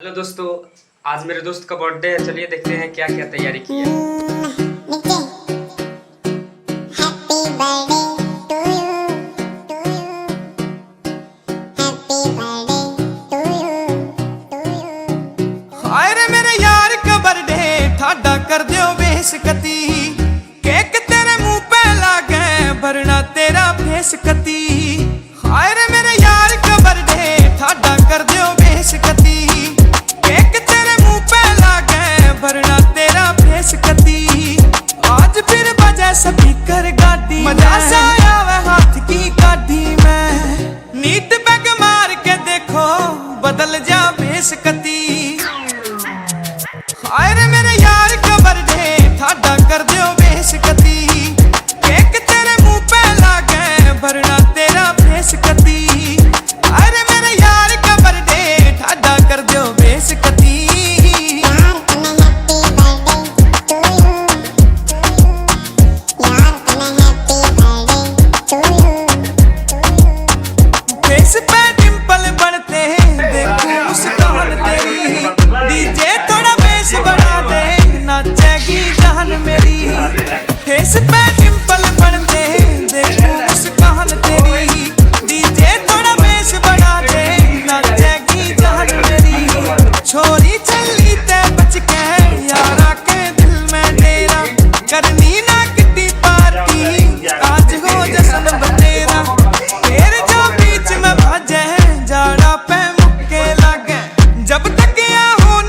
Hello दोस्तों, आज मेरे दोस्त का बर्थडे है। चलिए देखते हैं क्या क्या तैयारी की है। हाय मेरे यार का बर्थडे ठाडा कर दियो बेशकती, केक तेरे मुंह पे लागे भरना तेरा बेशकती। हाय मेरे यार का बर्थडे ठाडा कर दियो बेशकती, केक तेरे मुंह पे लागे भरना तेरा बेशकती। आज फिर बजे स्पीकर गाड़ी, मजा सा आवे हाथ की गाड़ी में। नीट बैग मार के देखो बदल जा बेशकती। हाय मेरे यार का बर्थडे ठाडा कर दियो बेशकती, केक तेरे मुंह पे लागे भरना तेरा बेशकती। हाय मेरे यार का बर्थडे ठाडा कर दियो बेशकती। फेस पे डिंपल बनते देखो मुस्कान तेरी, डीजे थोड़ा बेस बढ़ा दे नाचेगी जान मेरी। फेस पे